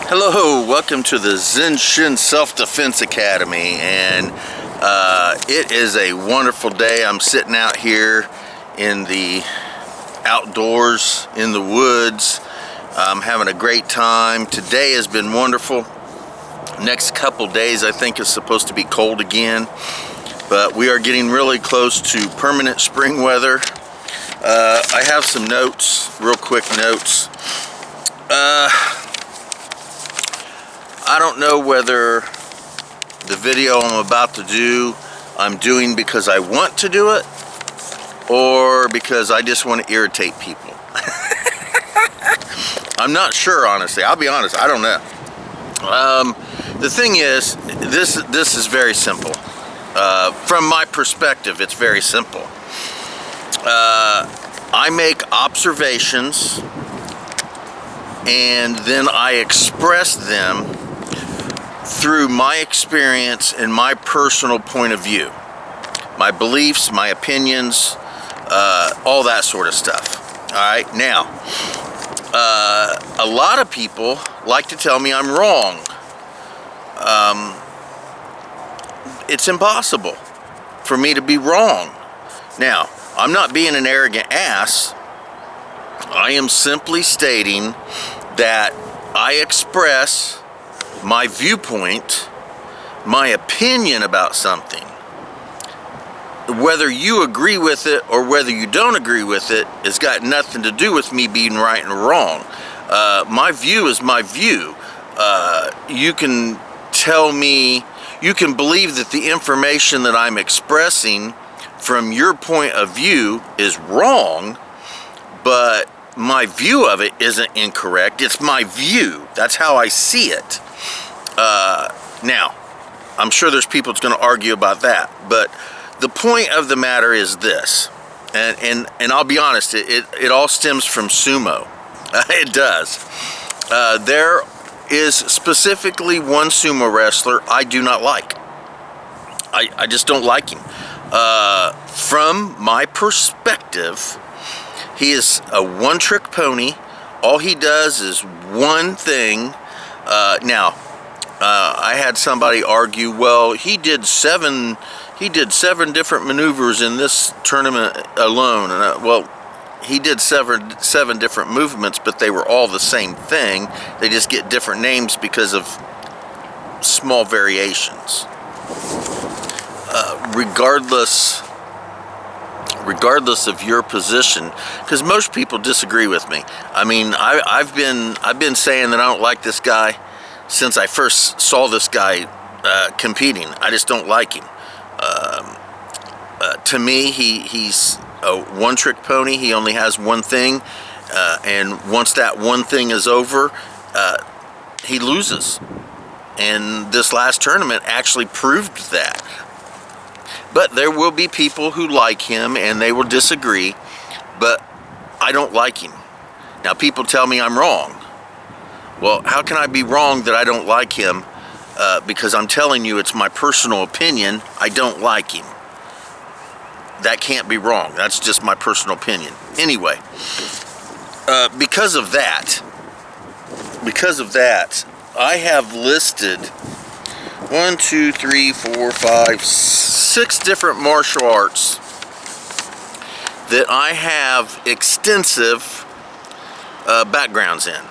Hello, welcome to the Zenshin Self-Defense Academy, and it is a wonderful day. I'm sitting out here in the outdoors, in the woods. I'm having a great time. Today has been wonderful. Next couple days I think is supposed to be cold again, but we are getting really close to permanent spring weather. I have some notes, real quick notes. I don't know whether the video I'm about to do, I'm doing because I want to do it or because I just want to irritate people. I'm not sure, honestly. I'll be honest, I don't know. The thing is, this is very simple. From my perspective, it's very simple. I make observations and then I express them through my experience and my personal point of view. My beliefs, my opinions, all that sort of stuff. All right, now, a lot of people like to tell me I'm wrong. It's impossible for me to be wrong. Now, I'm not being an arrogant ass. I am simply stating that I express my viewpoint, my opinion about something. Whether you agree with it or whether you don't agree with it, it's got nothing to do with me being right and wrong. My view is my view. You can tell me, you can believe that the information that I'm expressing from your point of view is wrong, but my view of it isn't incorrect. It's my view. That's how I see it. Now, I'm sure there's people that's going to argue about that, but the point of the matter is this, and I'll be honest, it all stems from sumo. It does. There is specifically one sumo wrestler I do not like. I just don't like him. From my perspective, he is a one-trick pony. All he does is one thing. I had somebody argue, well, he did seven different maneuvers in this tournament alone. And well, he did seven different movements, but they were all the same thing. They just get different names because of small variations. Regardless of your position, because most people disagree with me. I mean, I've been saying that I don't like this guy since I first saw this guy competing. I just don't like him. To me, he's a one-trick pony. He only has one thing, and once that one thing is over, he loses. And this last tournament actually proved that. But there will be people who like him and they will disagree, but I don't like him. Now, people tell me I'm wrong. Well, how can I be wrong that I don't like him? Because I'm telling you, it's my personal opinion. I don't like him. That can't be wrong. That's just my personal opinion. Anyway, because of that, I have listed 6 different martial arts that I have extensive backgrounds in.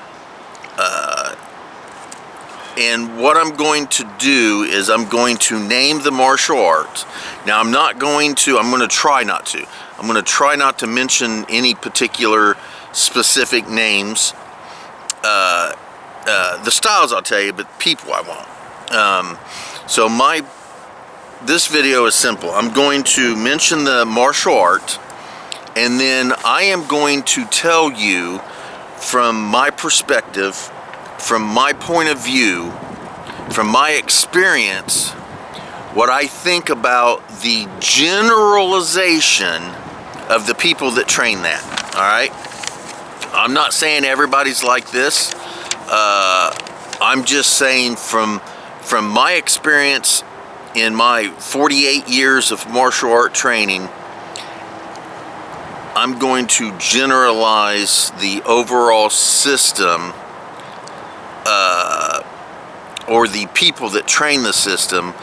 And what I'm going to do is I'm going to name the martial arts. Now, I'm going to try not to. I'm going to try not to mention any particular specific names. The styles I'll tell you, but people I won't. So this video is simple. I'm going to mention the martial art, and then I am going to tell you from my perspective, from my point of view, from my experience, what I think about the generalization of the people that train that. All right? I'm not saying everybody's like this. I'm just saying from my experience in my 48 years of martial art training, I'm going to generalize the overall system or the people that train the system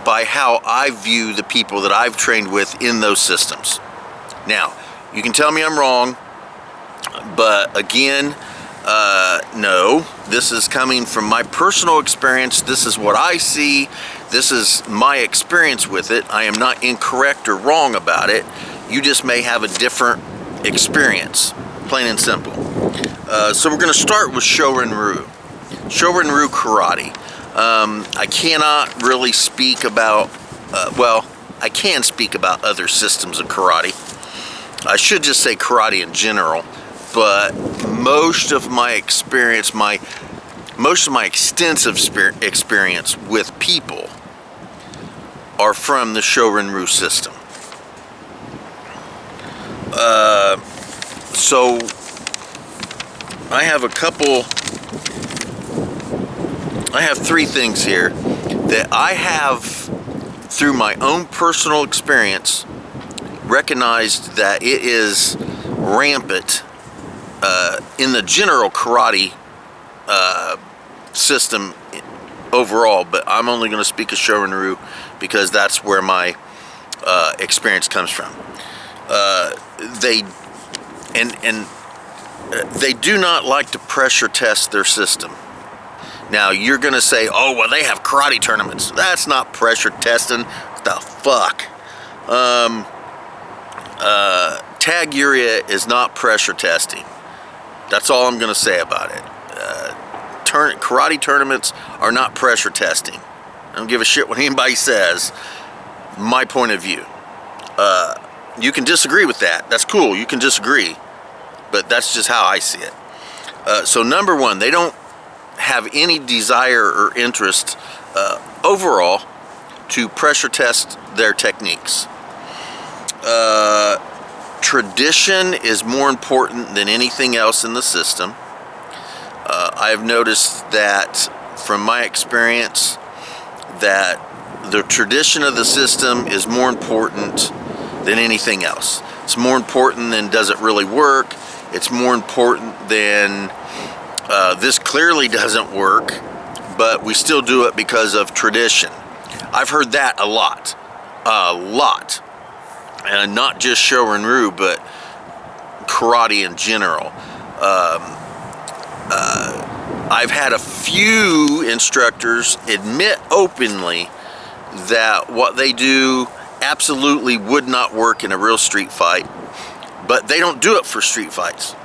by how I view the people that I've trained with in those systems. Now, you can tell me I'm wrong, but again, no, this is coming from my personal experience. This is what I see. This is my experience with it. I am not incorrect or wrong about it. You just may have a different experience, plain and simple. So we're going to start with Shorin-ryu. Shorin-ryu karate. I cannot really speak about, well, I can speak about other systems of karate. I should just say karate in general, but most of my experience, most of my extensive experience with people are from the Shorin-ryu system. So I have three things here that I have, through my own personal experience, recognized that it is rampant in the general karate system overall, but I'm only going to speak of Shorin-ryu because that's where my experience comes from. They do not like to pressure test their system. Now, you're going to say, oh, well, they have karate tournaments. That's not pressure testing. What the fuck? Tag-uria is not pressure testing. That's all I'm going to say about it. Karate tournaments are not pressure testing. I don't give a shit what anybody says. My point of view. You can disagree with that. That's cool. You can disagree. But that's just how I see it. So number one, they don't have any desire or interest overall to pressure test their techniques. Tradition is more important than anything else in the system. I have noticed that from my experience that the tradition of the system is more important than anything else. It's more important than does it really work. It's more important than this clearly doesn't work, but we still do it because of tradition. I've heard that a lot. And not just Shorin-ryu, but karate in general. I've had a few instructors admit openly that what they do absolutely would not work in a real street fight, but they don't do it for street fights.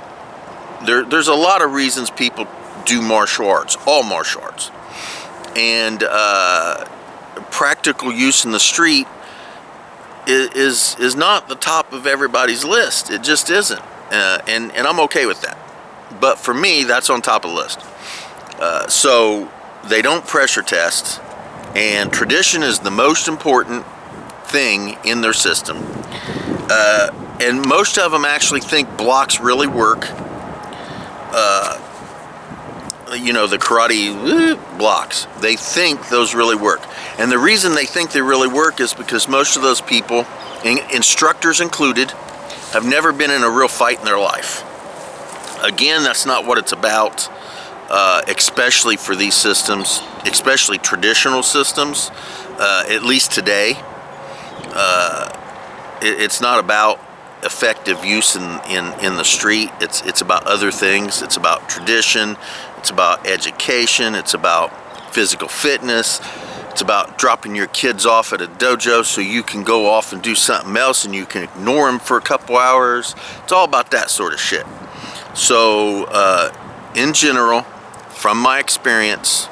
There's a lot of reasons people do martial arts, all martial arts. And practical use in the street is not the top of everybody's list. It just isn't. And I'm okay with that. But for me, that's on top of the list. So they don't pressure test, and tradition is the most important thing in their system. And most of them actually think blocks really work. You know, the karate blocks. They think those really work. And the reason they think they really work is because most of those people, instructors included, have never been in a real fight in their life. Again, that's not what it's about, especially for these systems, especially traditional systems, at least today. It's not about effective use in the street. It's about other things. It's about tradition. It's about education. It's about physical fitness. It's about dropping your kids off at a dojo so you can go off and do something else and you can ignore them for a couple hours. It's all about that sort of shit. So, in general, from my experience,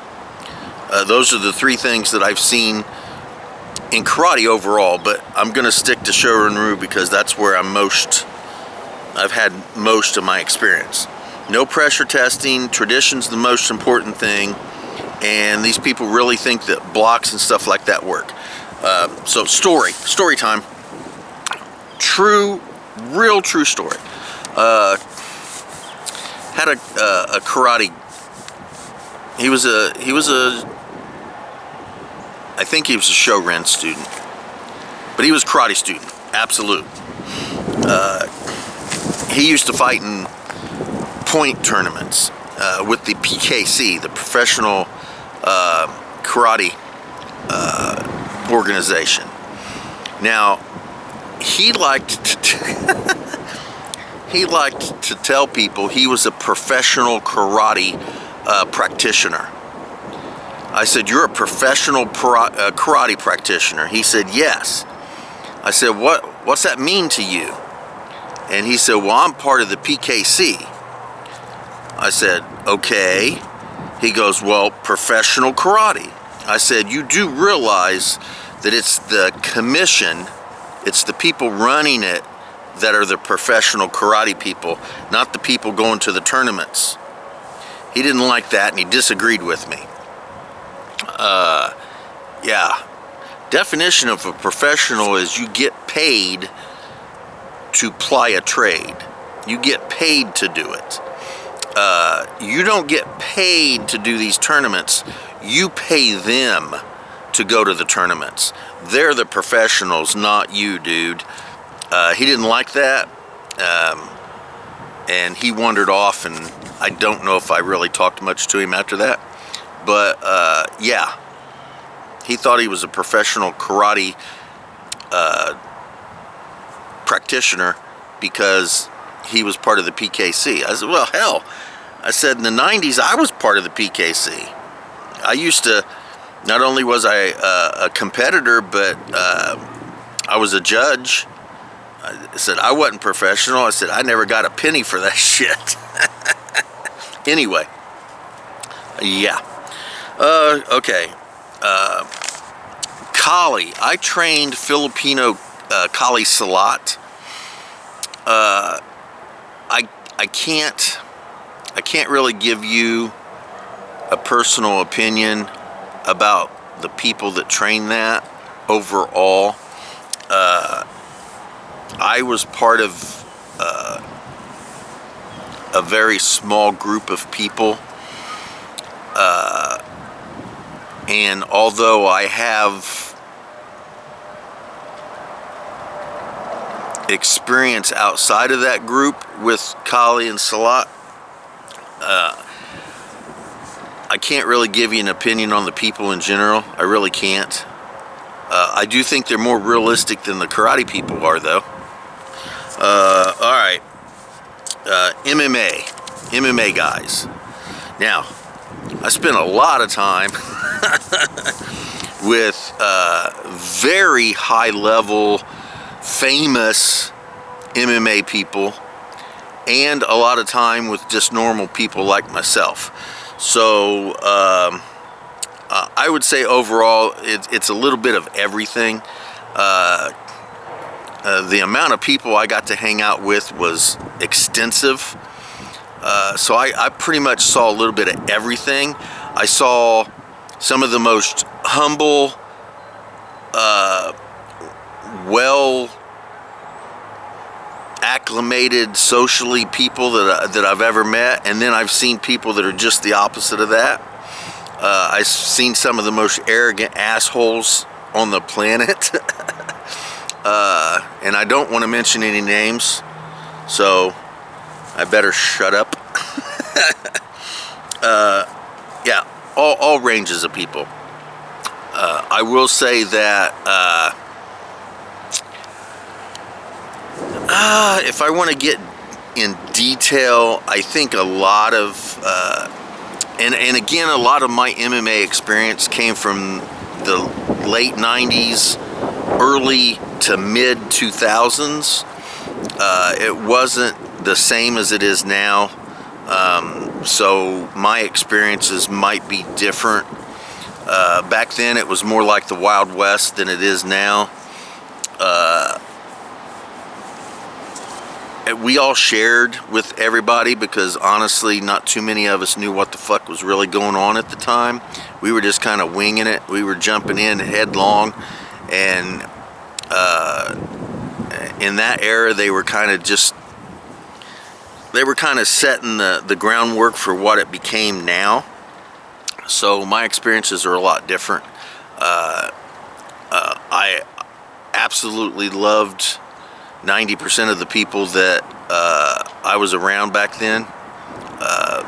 those are the three things that I've seen in karate overall, but I'm going to stick to Shorin-ryu because that's where I've had most of my experience. No pressure testing, tradition's the most important thing, and these people really think that blocks and stuff like that work. So story time. Real true story. Had a karate. He was a I think he was a Shorin student, but he was a karate student, absolute. He used to fight in point tournaments, with the PKC, the Professional Karate Organization. Now, he liked to tell people he was a professional karate practitioner. I said, "You're a professional karate practitioner?" He said, "Yes." I said, "What's that mean to you?" And he said, "Well, I'm part of the PKC." I said, "Okay." He goes, "Well, professional karate." I said, "You do realize that it's the commission, it's the people running it that are the professional karate people, not the people going to the tournaments." He didn't like that, and he disagreed with me. Yeah. Definition of a professional is you get paid to ply a trade. You get paid to do it. You don't get paid to do these tournaments. You pay them to go to the tournaments. They're the professionals, not you, dude. He didn't like that, and he wandered off, and I don't know if I really talked much to him after that. But yeah, he thought he was a professional karate practitioner because he was part of the PKC. I said, "Well, hell," I said, "in the 90s, I was part of the PKC. I used to, not only was I a competitor, but I was a judge." I said, "I wasn't professional." I said, "I never got a penny for that shit." Anyway, yeah. Okay. Kali. I trained Filipino Kali Salat. I can't really give you a personal opinion about the people that train that overall. I was part of a very small group of people, and although I have experience outside of that group with Kali and Salat, I can't really give you an opinion on the people in general. I really can't. I do think they're more realistic than the karate people are, though. Alright. MMA guys. Now, I spent a lot of time with very high level, famous MMA people, and a lot of time with just normal people like myself. So I would say overall it's a little bit of everything. The amount of people I got to hang out with was extensive. So I pretty much saw a little bit of everything. I saw some of the most humble, well acclimated socially people that I've ever met, and then I've seen people that are just the opposite of that. I've seen some of the most arrogant assholes on the planet. And I don't want to mention any names, so I better shut up. Yeah, all ranges of people. I will say that if I want to get in detail, I think a lot of, and again, a lot of my MMA experience came from the late 90s, early to mid 2000s. It wasn't the same as it is now, so my experiences might be different. Back then it was more like the Wild West than it is now. We all shared with everybody because honestly not too many of us knew what the fuck was really going on at the time. We were just kind of winging it. We were jumping in headlong, and in that era they were kind of setting the groundwork for what it became now. So my experiences are a lot different. I absolutely loved 90% of the people that I was around back then.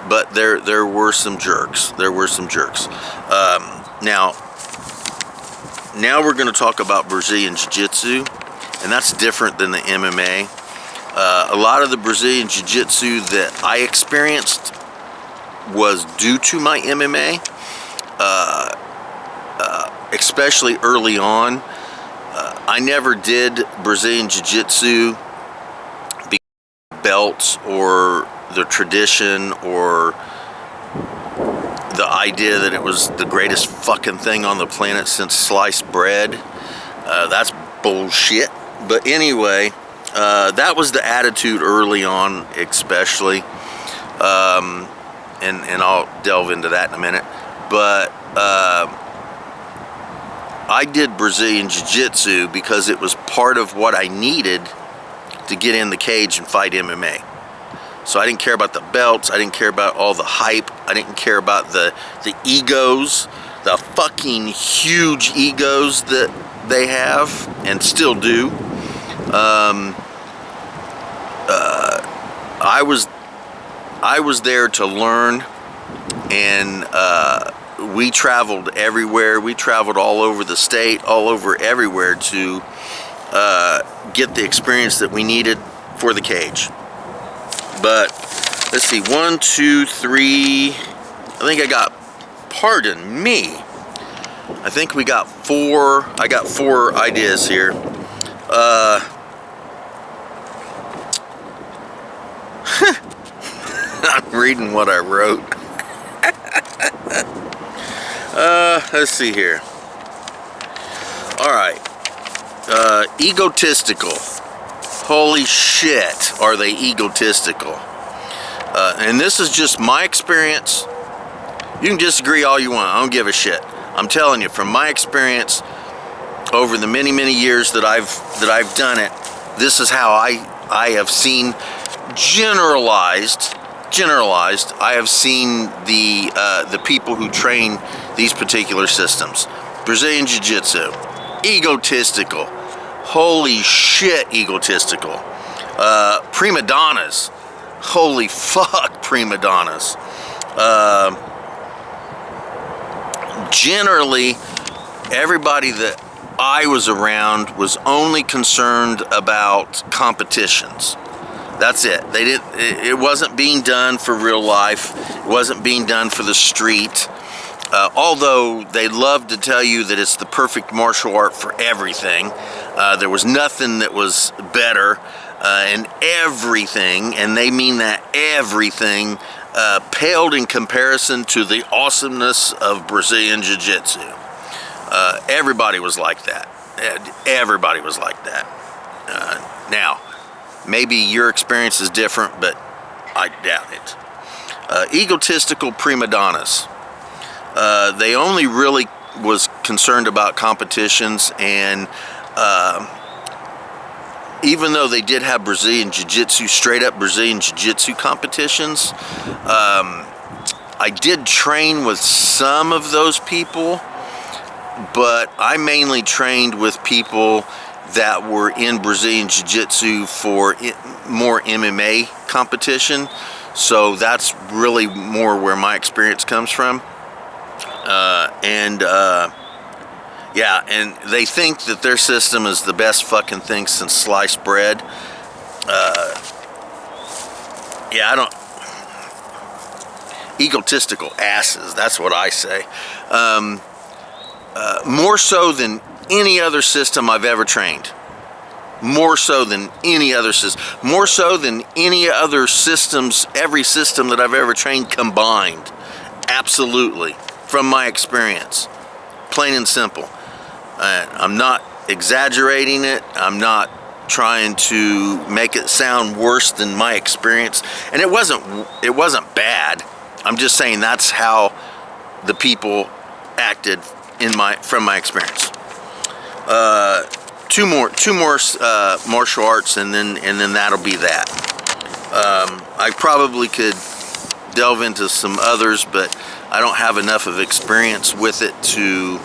but there were some jerks. There were some jerks. Now we're going to talk about Brazilian Jiu-Jitsu, and that's different than the MMA. A lot of the Brazilian Jiu-Jitsu that I experienced was due to my MMA, especially early on. I never did Brazilian Jiu-Jitsu because of belts or the tradition or the idea that it was the greatest fucking thing on the planet since sliced bread. That's bullshit. But anyway, that was the attitude early on, especially. And I'll delve into that in a minute. But I did Brazilian Jiu-Jitsu because it was part of what I needed to get in the cage and fight MMA. So I didn't care about the belts. I didn't care about all the hype. I didn't care about the egos, the fucking huge egos that they have and still do. I was there to learn, and we traveled everywhere. We traveled all over the state, all over everywhere to get the experience that we needed for the cage. But let's see, 1, 2, 3. I think I got, pardon me. I think we got 4. I got 4 ideas here. I'm reading what I wrote. Let's see here. All right. Egotistical. Holy shit, are they egotistical? And this is just my experience. You can disagree all you want. I don't give a shit. I'm telling you, from my experience over the many, many years that I've done it, this is how I have seen generalized. I have seen the people who train these particular systems. Brazilian Jiu-Jitsu, egotistical. Holy shit, egotistical. Prima donnas. Holy fuck, prima donnas. Generally, everybody that I was around was only concerned about competitions. That's it. It wasn't being done for real life. It wasn't being done for the street. Although they love to tell you that it's the perfect martial art for everything. There was nothing that was better, and everything, and they mean that everything, paled in comparison to the awesomeness of Brazilian Jiu-Jitsu. Everybody was like that. Everybody was like that. Now, maybe your experience is different, but I doubt it. Egotistical prima donnas. They only really was concerned about competitions, and even though they did have Brazilian Jiu-Jitsu, straight up Brazilian Jiu-Jitsu competitions, I did train with some of those people, but I mainly trained with people that were in Brazilian Jiu-Jitsu for more MMA competition. So that's really more where my experience comes from. Yeah, and they think that their system is the best fucking thing since sliced bread. Yeah, I don't... Egotistical asses, that's what I say. More so than any other system I've ever trained. More so than any other system. More so than any other systems, every system that I've ever trained combined. Absolutely. From my experience. Plain and simple. I'm not exaggerating it. I'm not trying to make it sound worse than my experience. And it wasn't bad. I'm just saying that's how the people acted from my experience. Two more martial arts, and then that'll be that. I probably could delve into some others, but I don't have enough of experience with it to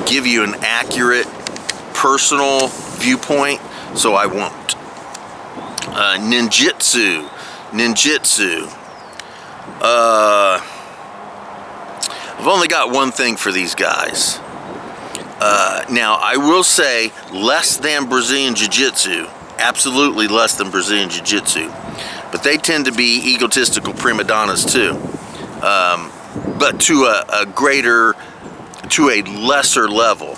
give you an accurate personal viewpoint, so I won't. Ninjutsu. ninjutsu. I've only got one thing for these guys. Now, I will say less than Brazilian Jiu-Jitsu, absolutely less than Brazilian Jiu-Jitsu, but they tend to be egotistical prima donnas too, but to a lesser level.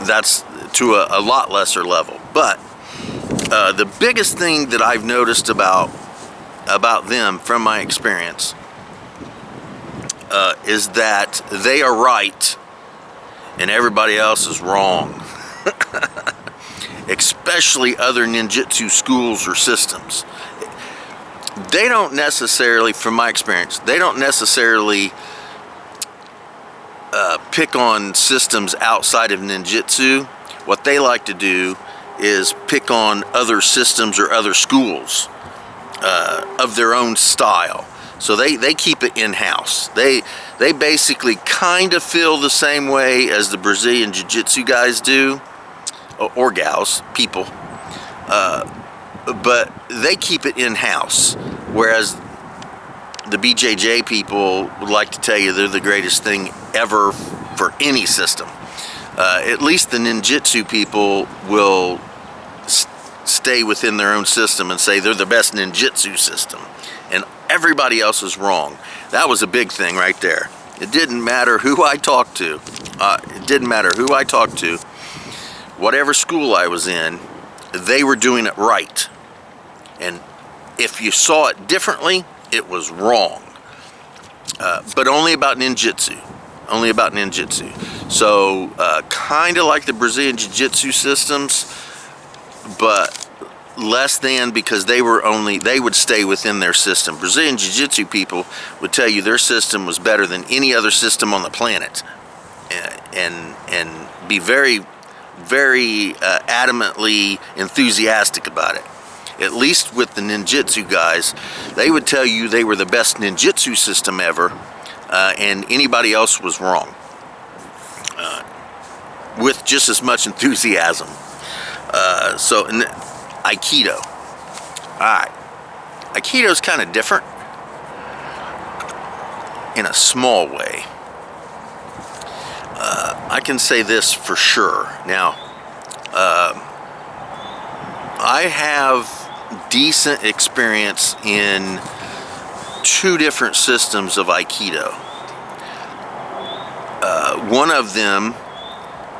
That's to a lot lesser level. But the biggest thing that I've noticed about them from my experience is that they are right and everybody else is wrong. Especially other ninjutsu schools or systems. They don't necessarily, from my experience, they don't necessarily pick on systems outside of ninjutsu. What they like to do is pick on other systems or other schools of their own style. So they keep it in-house. They basically kind of feel the same way as the Brazilian Jiu-Jitsu guys do, or gals, people, but they keep it in-house, whereas the BJJ people would like to tell you they're the greatest thing ever for any system. At least the ninjutsu people will stay within their own system and say they're the best ninjutsu system, and everybody else is wrong. That was a big thing right there. It didn't matter who I talked to. Whatever school I was in, they were doing it right. And if you saw it differently, it was wrong. But only about ninjutsu. So kind of like the Brazilian Jiu-Jitsu systems, but less than, because they would stay within their system. Brazilian Jiu-Jitsu people would tell you their system was better than any other system on the planet, and be very, very adamantly enthusiastic about it. At least with the ninjutsu guys, they would tell you they were the best ninjutsu system ever, and anybody else was wrong, with just as much enthusiasm. So Aikido. Alright. Aikido's kind of different in a small way. I can say this for sure. Now, I have decent experience in 2 different systems of Aikido. One of them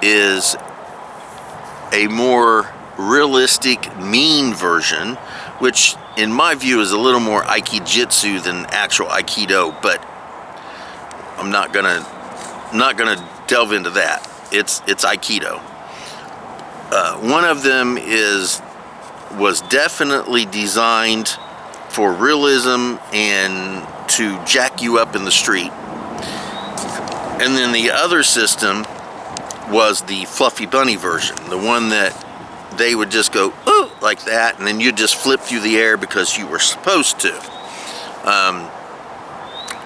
is a more realistic, mean version, which in my view is a little more Aikijitsu than actual Aikido, but I'm not gonna delve into that. It's Aikido. One of them was definitely designed for realism and to jack you up in the street. And then the other system was the fluffy bunny version, the one that they would just go, ooh, like that, and then you just flip through the air because you were supposed to.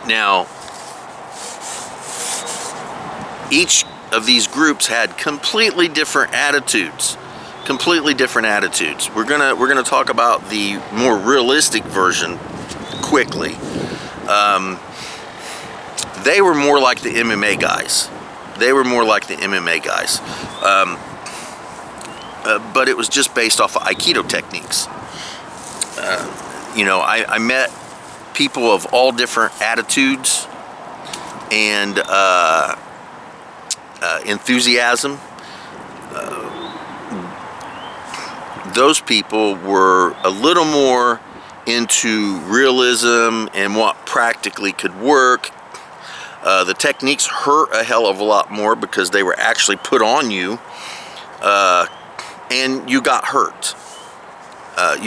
Now, each of these groups had completely different attitudes. We're gonna talk about the more realistic version quickly. They were more like the MMA guys. But it was just based off of Aikido techniques. I met people of all different attitudes and enthusiasm. Those people were a little more into realism and what practically could work. The techniques hurt a hell of a lot more because they were actually put on you, and you got hurt. As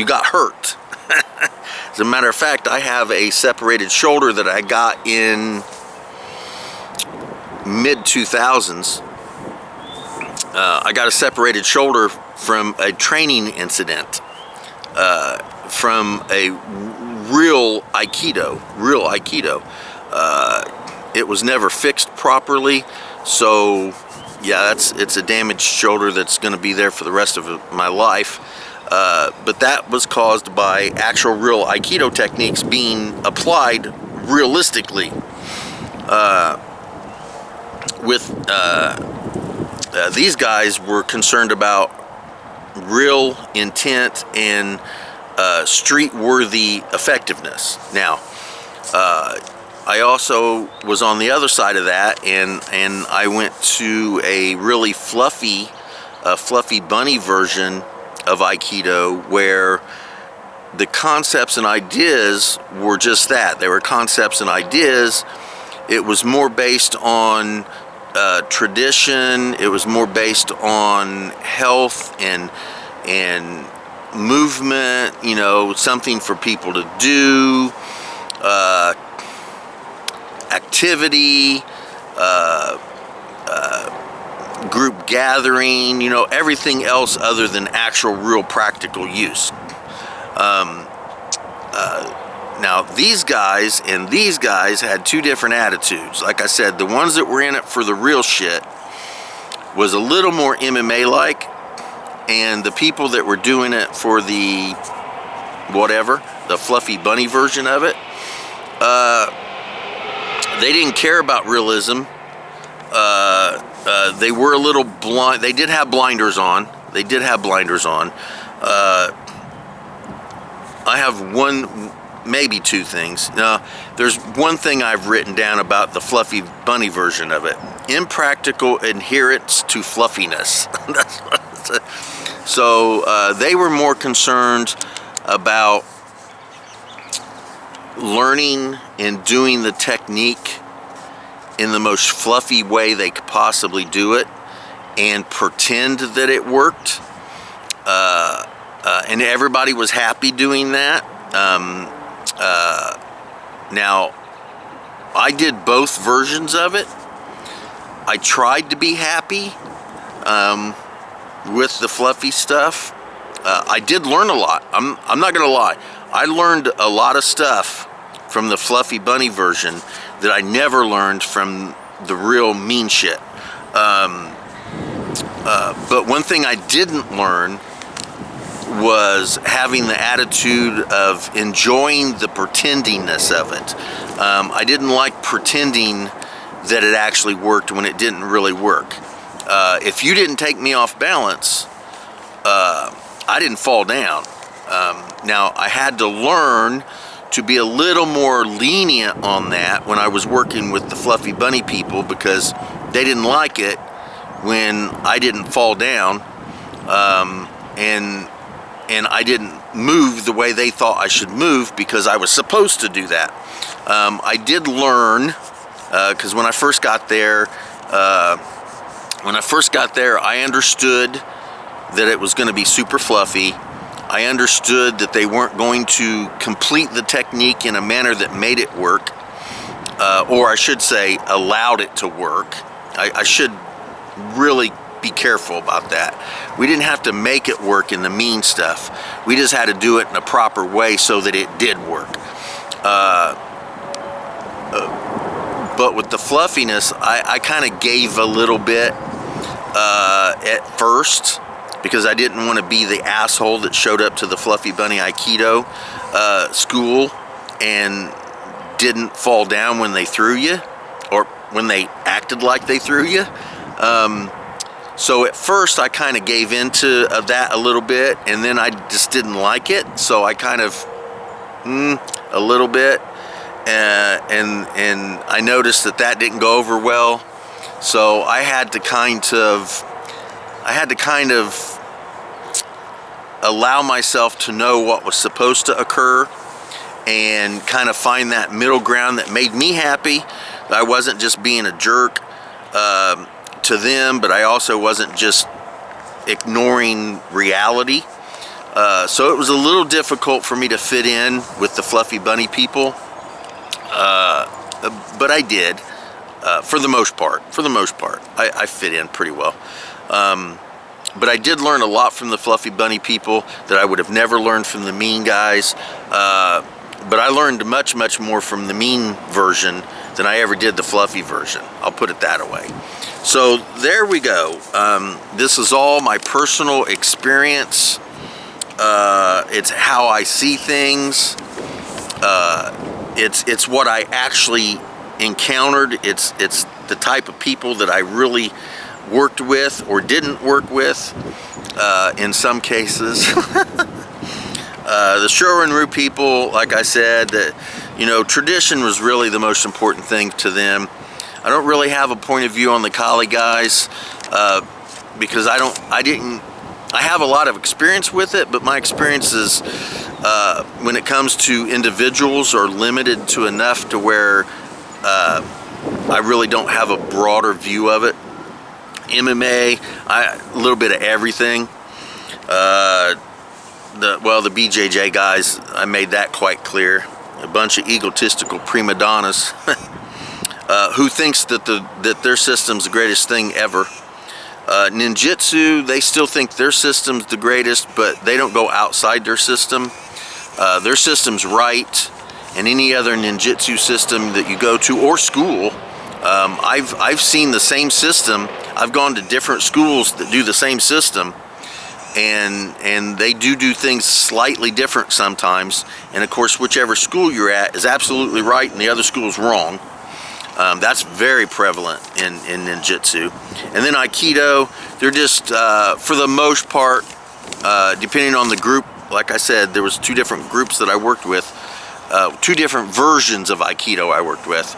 a matter of fact, I have a separated shoulder that I got in mid-2000s. I got a separated shoulder from a training incident, from a real Aikido. It was never fixed properly, so yeah, it's a damaged shoulder that's going to be there for the rest of my life. but that was caused by actual real Aikido techniques being applied realistically. These guys were concerned about real intent and street-worthy effectiveness. Now, I also was on the other side of that, and I went to a really fluffy bunny version of Aikido, where the concepts and ideas were just that. They were concepts and ideas. It was more based on tradition. It was more based on health and movement, you know, something for people to do, activity, group gathering, you know, everything else other than actual real practical use. Now these guys and these guys had two different attitudes. Like I said, the ones that were in it for the real shit was a little more MMA-like, and the people that were doing it for the whatever, the fluffy bunny version of it, they didn't care about realism. They were a little blind. They did have blinders on. I have one, maybe two things. Now, there's one thing I've written down about the fluffy bunny version of it: impractical adherence to fluffiness. That's what it's. So they were more concerned about learning and doing the technique in the most fluffy way they could possibly do it, and pretend that it worked. And everybody was happy doing that. Now, I did both versions of it. I tried to be happy with the fluffy stuff. I did learn a lot. I'm not gonna lie. I learned a lot of stuff from the fluffy bunny version that I never learned from the real mean shit. But one thing I didn't learn was having the attitude of enjoying the pretendingness of it. I didn't like pretending that it actually worked when it didn't really work. If you didn't take me off balance, I didn't fall down. Now, I had to learn to be a little more lenient on that when I was working with the fluffy bunny people, because they didn't like it when I didn't fall down, and I didn't move the way they thought I should move, because I was supposed to do that. I did learn, because when I first got there, I understood that it was going to be super fluffy. I understood that they weren't going to complete the technique in a manner that made it work, or I should say, allowed it to work. I should really be careful about that. We didn't have to make it work in the mean stuff. We just had to do it in a proper way so that it did work. But with the fluffiness, I kind of gave a little bit at first, because I didn't want to be the asshole that showed up to the Fluffy Bunny Aikido school and didn't fall down when they threw you, or when they acted like they threw you. So at first I kind of gave into that a little bit, and then I just didn't like it, so I kind of a little bit, and I noticed that didn't go over well. So I had to kind of allow myself to know what was supposed to occur, and kind of find that middle ground that made me happy. I wasn't just being a jerk to them, but I also wasn't just ignoring reality. So it was a little difficult for me to fit in with the Fluffy Bunny people, but I did. For the most part, I fit in pretty well. But I did learn a lot from the Fluffy Bunny people that I would have never learned from the mean guys. But I learned much, much more from the mean version than I ever did the fluffy version. I'll put it that way. So there we go. This is all my personal experience It's how I see things. It's what I actually encountered. It's the type of people that I really worked with or didn't work with in some cases. The Shorin-ryu people, like I said, that, you know, tradition was really the most important thing to them. I don't really have a point of view on the Kali guys because I have a lot of experience with it, but my experiences when it comes to individuals are limited to enough to where I really don't have a broader view of it. MMA, a little bit of everything. The BJJ guys, I made that quite clear. A bunch of egotistical prima donnas who thinks that their system's the greatest thing ever. Ninjutsu, they still think their system's the greatest, but they don't go outside their system. Their system's right, and any other ninjutsu system that you go to or school, I've seen the same system. I've gone to different schools that do the same system, and they do things slightly different sometimes. And of course, whichever school you're at is absolutely right, and the other school's wrong. That's very prevalent in ninjutsu. And then Aikido, they're just, for the most part, depending on the group, like I said, there was two different groups that I worked with, two different versions of Aikido I worked with.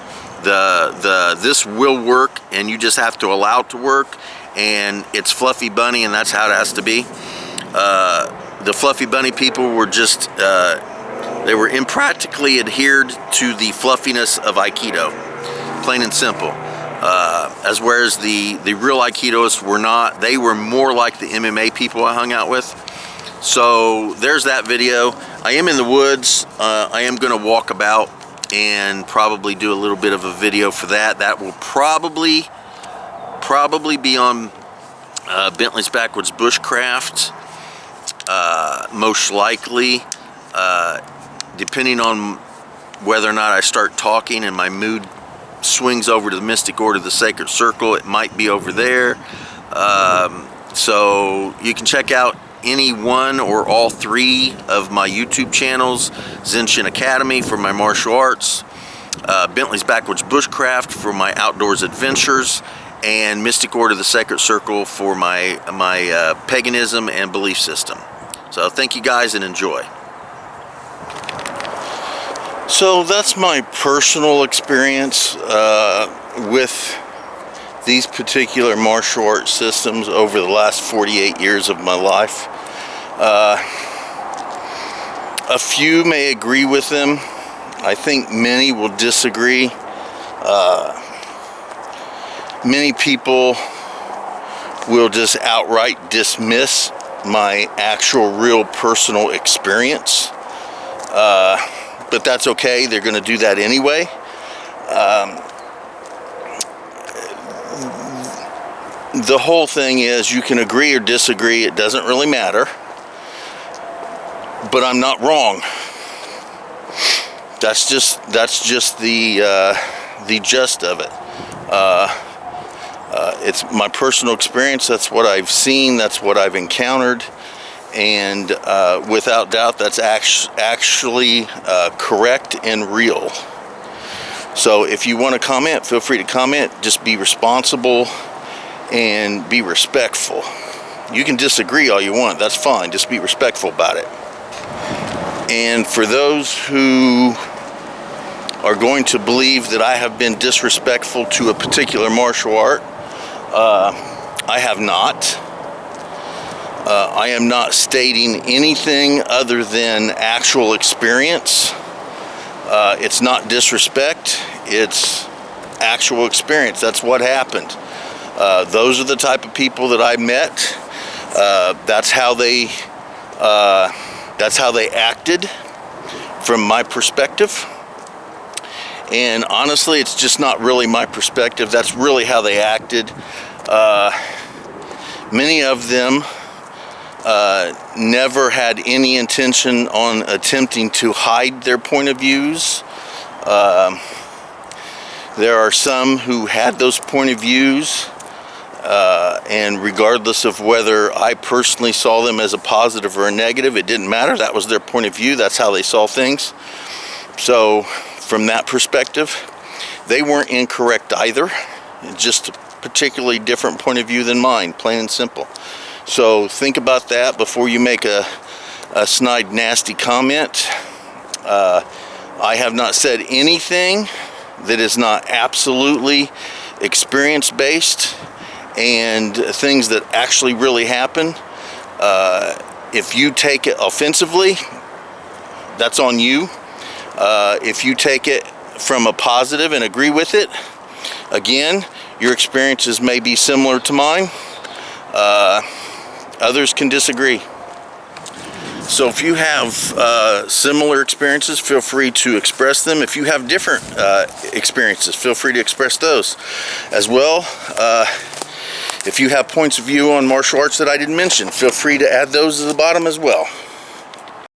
This will work, and you just have to allow it to work, and it's fluffy bunny, and that's how it has to be. The fluffy bunny people were just, they were impractically adhered to the fluffiness of Aikido. Plain and simple. Whereas the real Aikidoists were not. They were more like the MMA people I hung out with. So there's that video. I am in the woods. I am going to walk about and probably do a little bit of a video for that. That will probably be on Bentley's Backwoods Bushcraft. Most likely, depending on whether or not I start talking and my mood swings over to the Mystic Order of the Sacred Circle, it might be over there. So you can check out any one or all three of my YouTube channels: Zenshin Academy for my martial arts, Bentley's Backwoods Bushcraft for my outdoors adventures, and Mystic Order of the Sacred Circle for my paganism and belief system. So thank you guys and enjoy. So that's my personal experience with these particular martial arts systems over the last 48 years of my life. A few may agree with them. I think many will disagree. Many people will just outright dismiss my actual real personal experience. But that's okay. They're going to do that anyway. The whole thing is, you can agree or disagree. It doesn't really matter. But I'm not wrong. That's just the gist of it. It's my personal experience. That's what I've seen. That's what I've encountered. And without doubt, that's actually correct and real. So if you want to comment, feel free to comment. Just be responsible and be respectful. You can disagree all you want. That's fine. Just be respectful about it. And for those who are going to believe that I have been disrespectful to a particular martial art, I have not. I am not stating anything other than actual experience. It's not disrespect, it's actual experience. That's what happened. Those are the type of people that I met. That's how they acted from my perspective. And honestly, it's just not really my perspective. That's really how they acted. Many of them never had any intention on attempting to hide their point of views. There are some who had those point of views, And regardless of whether I personally saw them as a positive or a negative, it didn't matter. That was their point of view. That's how they saw things. So from that perspective, they weren't incorrect either. Just a particularly different point of view than mine, plain and simple. So think about that before you make a snide, nasty comment. I have not said anything that is not absolutely experience-based and things that actually really happen. If you take it offensively, that's on you. If you take it from a positive and agree with it, again, your experiences may be similar to mine. Others can disagree. So if you have similar experiences, feel free to express them. If you have different experiences, feel free to express those as well. If you have points of view on martial arts that I didn't mention, feel free to add those at the bottom as well.